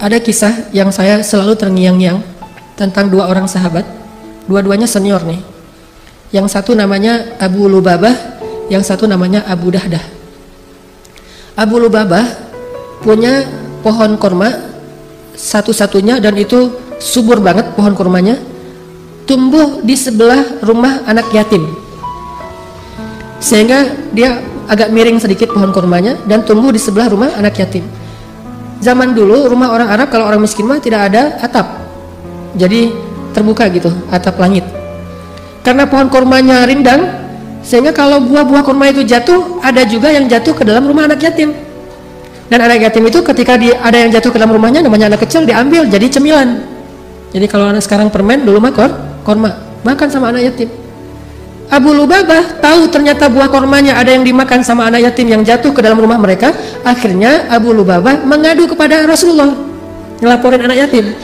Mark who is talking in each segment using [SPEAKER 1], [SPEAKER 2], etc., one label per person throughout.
[SPEAKER 1] Ada kisah yang saya selalu terngiang-ngiang tentang dua orang sahabat. Dua-duanya senior nih. Yang satu namanya Abu Lubabah, yang satu namanya Abu Dahdah. Abu Lubabah punya pohon kurma satu-satunya, dan itu subur banget pohon kurmanya, tumbuh di sebelah rumah anak yatim. Sehingga dia agak miring sedikit pohon kurmanya dan tumbuh di sebelah rumah anak yatim. Zaman dulu rumah orang Arab kalau orang miskin mah tidak ada atap, jadi terbuka gitu atap langit. Karena pohon kurmanya rindang, sehingga kalau buah-buah kurma itu jatuh, ada juga yang jatuh ke dalam rumah anak yatim. Dan anak yatim itu ketika ada yang jatuh ke dalam rumahnya, namanya anak kecil, diambil jadi cemilan. Jadi kalau anak sekarang permen, dulu mah kurma, makan sama anak yatim. Abu Lubabah tahu ternyata buah kurmanya ada yang dimakan sama anak yatim yang jatuh ke dalam rumah mereka. Akhirnya Abu Lubabah mengadu kepada Rasulullah, ngelaporin anak yatim.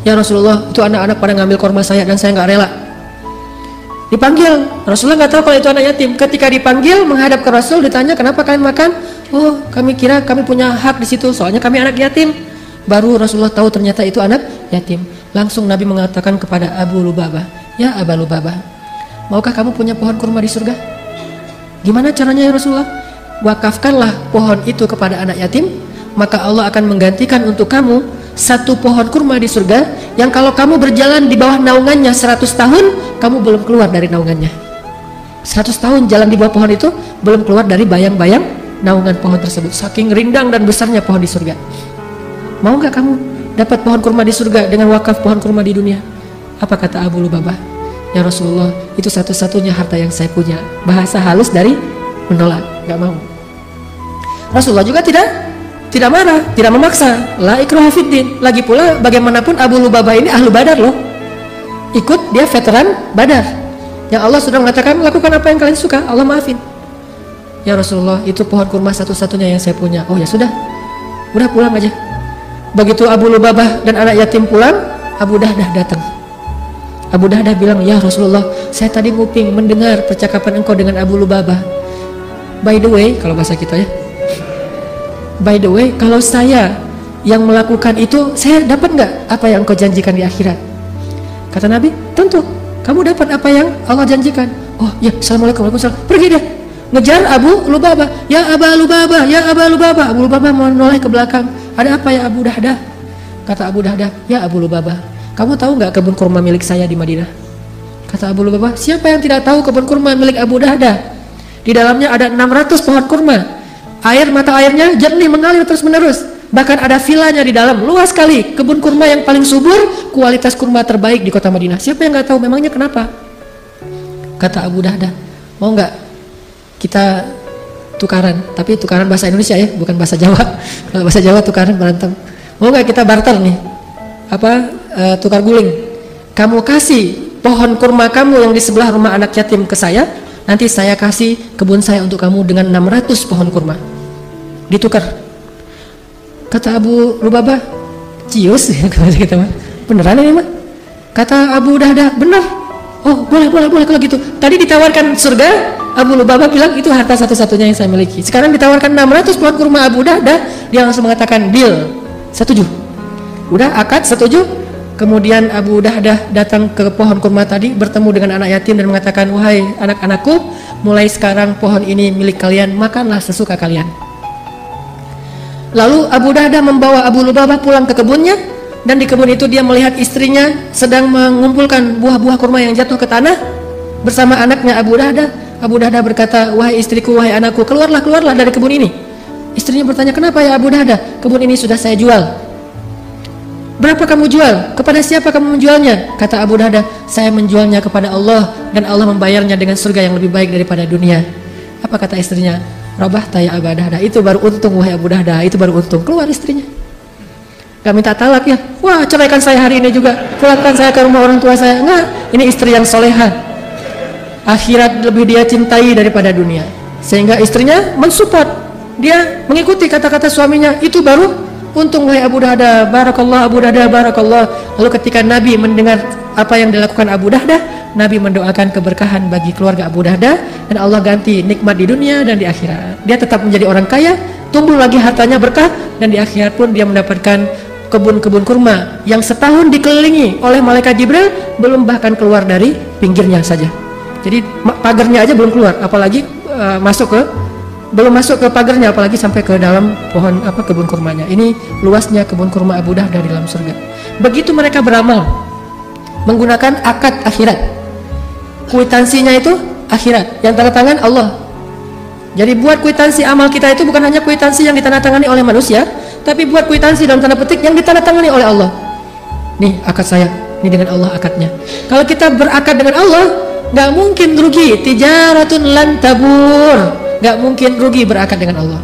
[SPEAKER 1] Ya Rasulullah, itu anak-anak pada ngambil kurma saya dan saya nggak rela. Dipanggil, Rasulullah nggak tahu kalau itu anak yatim. Ketika dipanggil menghadap ke Rasul, ditanya kenapa kalian makan? Oh, kami kira kami punya hak di situ, soalnya kami anak yatim. Baru Rasulullah tahu ternyata itu anak yatim. Langsung Nabi mengatakan kepada Abu Lubabah, ya Abu Lubabah, maukah kamu punya pohon kurma di surga? Gimana caranya ya Rasulullah? Wakafkanlah pohon itu kepada anak yatim, maka Allah akan menggantikan untuk kamu satu pohon kurma di surga yang kalau kamu berjalan di bawah naungannya 100 tahun, kamu belum keluar dari naungannya. 100 tahun jalan di bawah pohon itu, belum keluar dari bayang-bayang naungan pohon tersebut. Saking rindang dan besarnya pohon di surga. Mau nggak kamu dapat pohon kurma di surga dengan wakaf pohon kurma di dunia? Apa kata Abu Lubabah? Ya Rasulullah, itu satu-satunya harta yang saya punya. Bahasa halus dari menolak, nggak mau. Rasulullah juga tidak marah, tidak memaksa. La ikraha fiddin. Lagi pula bagaimanapun Abu Lubabah ini ahlu Badar loh. Ikut, dia veteran Badar. Yang Allah sudah mengatakan lakukan apa yang kalian suka, Allah maafin. Ya Rasulullah, itu pohon kurma satu-satunya yang saya punya. Oh ya sudah, udah pulang aja. Begitu Abu Lubabah dan anak yatim pulang, Abu Dahdah datang. Abu Dahdah bilang, ya Rasulullah, saya tadi nguping mendengar percakapan engkau dengan Abu Lubabah. By the way, kalau bahasa kita ya, by the way, kalau saya yang melakukan itu, saya dapat nggak apa yang engkau janjikan di akhirat? Kata Nabi, tentu, kamu dapat apa yang Allah janjikan. Oh ya, assalamualaikum, waalaikumsalam. Pergi deh, ngejar Abu Lubabah. Ya Abu Lubabah, ya Abu Lubabah. Abu Lubabah menoleh ke belakang. Ada apa ya Abu Dahdah? Kata Abu Dahdah, ya Abu Lubabah, kamu tahu nggak kebun kurma milik saya di Madinah? Kata Abu Lubabah, siapa yang tidak tahu kebun kurma milik Abu Dahdah? Di dalamnya ada 600 pohon kurma. Mata airnya jernih mengalir terus menerus. Bahkan ada vilanya di dalam, luas sekali. Kebun kurma yang paling subur, kualitas kurma terbaik di kota Madinah. Siapa yang nggak tahu? Memangnya kenapa? Kata Abu Dahdah, mau nggak kita tukaran? Tapi tukaran bahasa Indonesia ya, bukan bahasa Jawa. Kalau bahasa Jawa tukaran berantem. Mau nggak kita barter nih? Tukar guling. Kamu kasih pohon kurma kamu yang di sebelah rumah anak yatim ke saya, nanti saya kasih kebun saya untuk kamu dengan 600 pohon kurma. Ditukar. Kata Abu Lubabah, cius kita mah. Beneran ini mah? Kata Abu Dahdah, benar. Oh, boleh kalau gitu. Tadi ditawarkan surga, Abu Lubabah bilang itu harta satu-satunya yang saya miliki. Sekarang ditawarkan 600 pohon kurma Abu Dahdah, dia langsung mengatakan deal, setuju. Udah akad setuju. Kemudian Abu Dahdah datang ke pohon kurma tadi, bertemu dengan anak yatim dan mengatakan, wahai anak-anakku, mulai sekarang pohon ini milik kalian, makanlah sesuka kalian. Lalu Abu Dahdah membawa Abu Lubabah pulang ke kebunnya, dan di kebun itu dia melihat istrinya sedang mengumpulkan buah-buah kurma yang jatuh ke tanah bersama anaknya Abu Dahdah. Abu Dahdah berkata, wahai istriku, wahai anakku, keluarlah dari kebun ini. Istrinya bertanya, kenapa ya Abu Dahdah? Kebun ini sudah saya jual. Berapa kamu jual? Kepada siapa kamu menjualnya? Kata Abu Dahdah, saya menjualnya kepada Allah, dan Allah membayarnya dengan surga yang lebih baik daripada dunia. Apa kata istrinya? Rabah taya Abu Dahdah, itu baru untung wahai Abu Dahdah, itu baru untung. Keluar istrinya. Gak minta talak ya? Wah, ceraikan saya hari ini juga, pulangkan saya ke rumah orang tua saya. Enggak, ini istri yang soleha. Akhirat lebih dia cintai daripada dunia. Sehingga istrinya mensupport, dia mengikuti kata-kata suaminya, itu baru untung wahai Abu Dahdah. Barakallah Abu Dahdah, barakallah. Lalu ketika Nabi mendengar apa yang dilakukan Abu Dahdah, Nabi mendoakan keberkahan bagi keluarga Abu Dahdah, dan Allah ganti nikmat di dunia dan di akhirat. Dia tetap menjadi orang kaya, tumbuh lagi hartanya berkah, dan di akhirat pun dia mendapatkan kebun-kebun kurma yang setahun dikelilingi oleh malaikat Jibril, belum bahkan keluar dari pinggirnya saja. Jadi pagarnya aja belum keluar, apalagi belum masuk ke pagarnya, apalagi sampai ke dalam pohon kebun kurmanya. Ini luasnya kebun kurma Abu Dahdah di dalam surga. Begitu mereka beramal menggunakan akad akhirat, kwitansinya itu akhirat yang tanda tangan Allah. Jadi buat kwitansi amal kita itu bukan hanya kwitansi yang ditandatangani oleh manusia, tapi buat kwitansi dalam tanda petik yang ditandatangani oleh Allah. Nih akad saya, ini dengan Allah akadnya. Kalau kita berakad dengan Allah, nggak mungkin rugi. Tijaratun lan tabur, nggak mungkin rugi berakad dengan Allah.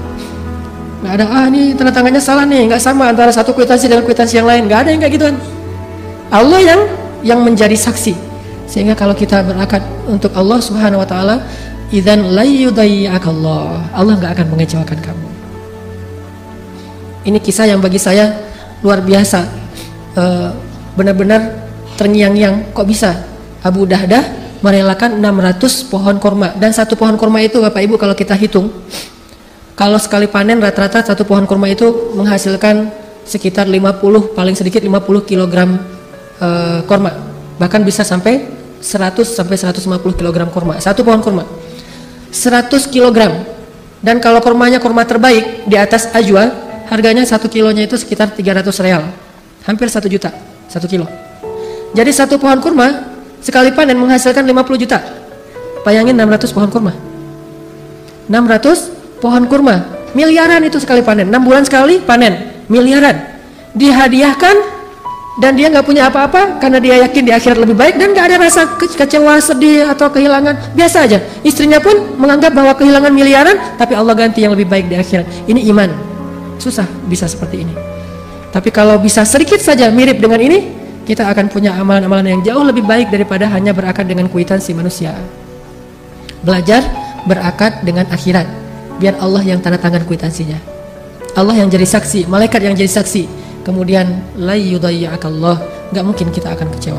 [SPEAKER 1] Nggak ada, ini tanda tangannya salah nih, nggak sama antara satu kwitansi dengan kwitansi yang lain. Nggak ada yang kayak gituan. Allah yang menjadi saksi. Sehingga kalau kita berakad untuk Allah Subhanahu Wa Taala, idzan la yudayyi'akallah, Allah nggak akan mengecewakan kamu. Ini kisah yang bagi saya luar biasa, benar-benar terngiang-ngiang. Kok bisa Abu Dahdah merelakan 600 pohon kurma, dan satu pohon kurma itu Bapak Ibu kalau kita hitung, kalau sekali panen rata-rata satu pohon kurma itu menghasilkan sekitar 50, paling sedikit 50 kg kurma, bahkan bisa sampai 100 sampai 150 kg kurma. Satu pohon kurma 100 kg, dan kalau kurmanya kurma terbaik di atas ajwa, harganya 1 kilonya itu sekitar 300 real, hampir 1 juta 1 kilo. Jadi satu pohon kurma sekali panen menghasilkan 50 juta. Bayangin 600 pohon kurma, 600 pohon kurma, miliaran itu sekali panen. 6 bulan sekali panen, miliaran. Dihadiahkan dan dia nggak punya apa-apa karena dia yakin di akhirat lebih baik, dan nggak ada rasa kecewa, sedih atau kehilangan, biasa aja. Istrinya pun menganggap bahwa kehilangan miliaran, tapi Allah ganti yang lebih baik di akhirat. Ini iman. Susah bisa seperti ini. Tapi kalau bisa sedikit saja mirip dengan ini, kita akan punya amalan-amalan yang jauh lebih baik daripada hanya berakad dengan kwitansi manusia. Belajar berakad dengan akhirat, biar Allah yang tanda tangan kwitansinya, Allah yang jadi saksi, malaikat yang jadi saksi. Kemudian la yudayyi'akallah, nggak mungkin kita akan kecewa.